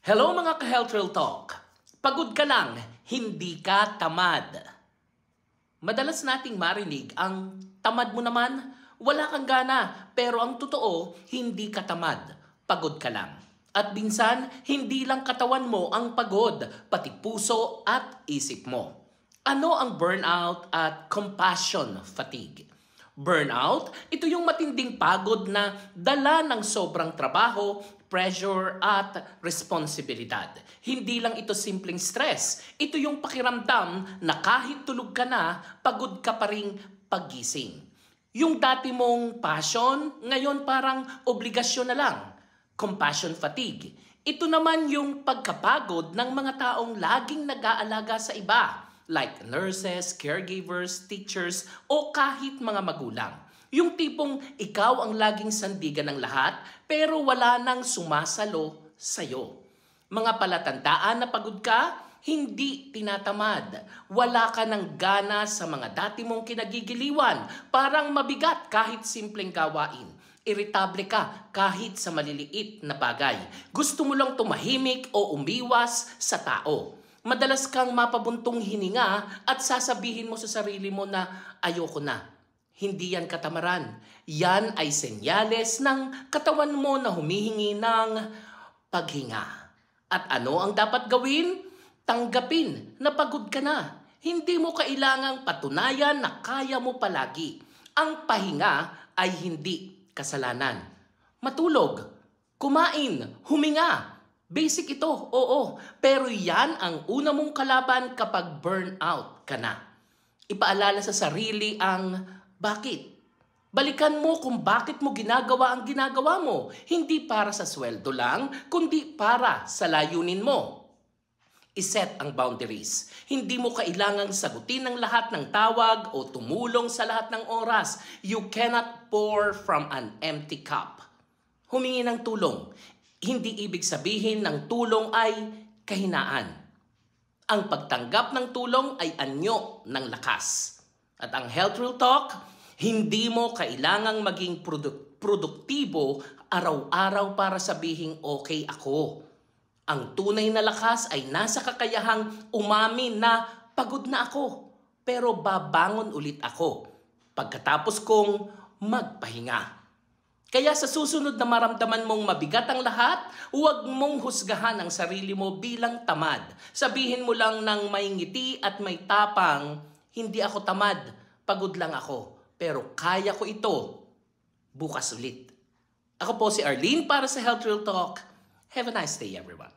Hello mga ka-Health Real Talk. Pagod ka lang, hindi ka tamad. Madalas nating marinig ang tamad mo naman, wala kang gana. Pero ang totoo, hindi ka tamad. Pagod ka lang. At minsan, hindi lang katawan mo ang pagod, pati puso at isip mo. Ano ang burnout at compassion fatigue? Burnout, ito yung matinding pagod na dala ng sobrang trabaho, pressure at responsibilidad. Hindi lang ito simpleng stress. Ito yung pakiramdam na kahit tulog ka na, pagod ka pa ring paggising. Yung dati mong passion, ngayon parang obligasyon na lang. Compassion fatigue. Ito naman yung pagkapagod ng mga taong laging nag-aalaga sa iba, like nurses, caregivers, teachers, o kahit mga magulang. Yung tipong ikaw ang laging sandigan ng lahat, pero wala nang sumasalo sa'yo. Mga palatandaan na pagod ka, hindi tinatamad. Wala ka ng gana sa mga dati mong kinagigiliwan, parang mabigat kahit simpleng gawain. Irritable ka kahit sa maliliit na bagay. Gusto mo lang tumahimik o umiwas sa tao. Madalas kang mapabuntong hininga at sasabihin mo sa sarili mo na ayoko na. Hindi yan katamaran. Yan ay senyales ng katawan mo na humihingi ng paghinga. At ano ang dapat gawin? Tanggapin na pagod ka na. Hindi mo kailangang patunayan na kaya mo palagi. Ang pahinga ay hindi kasalanan. Matulog, kumain, huminga. Basic ito, oo. Pero yan ang una mong kalaban kapag burnout ka na. Ipaalala sa sarili ang bakit. Balikan mo kung bakit mo ginagawa ang ginagawa mo. Hindi para sa sweldo lang, kundi para sa layunin mo. Iset ang boundaries. Hindi mo kailangang sagutin ang lahat ng tawag o tumulong sa lahat ng oras. You cannot pour from an empty cup. Humingi ng tulong. Hindi ibig sabihin ng tulong ay kahinaan. Ang pagtanggap ng tulong ay anyo ng lakas. At ang Health Real Talk, hindi mo kailangang maging produktibo araw-araw para sabihing okay ako. Ang tunay na lakas ay nasa kakayahang umamin na pagod na ako, pero babangon ulit ako pagkatapos kong magpahinga. Kaya sa susunod na maramdaman mong mabigat ang lahat, huwag mong husgahan ang sarili mo bilang tamad. Sabihin mo lang ng may ngiti at may tapang, hindi ako tamad, pagod lang ako, pero kaya ko ito bukas ulit. Ako po si Arlene para sa Health Real Talk. Have a nice day, everyone.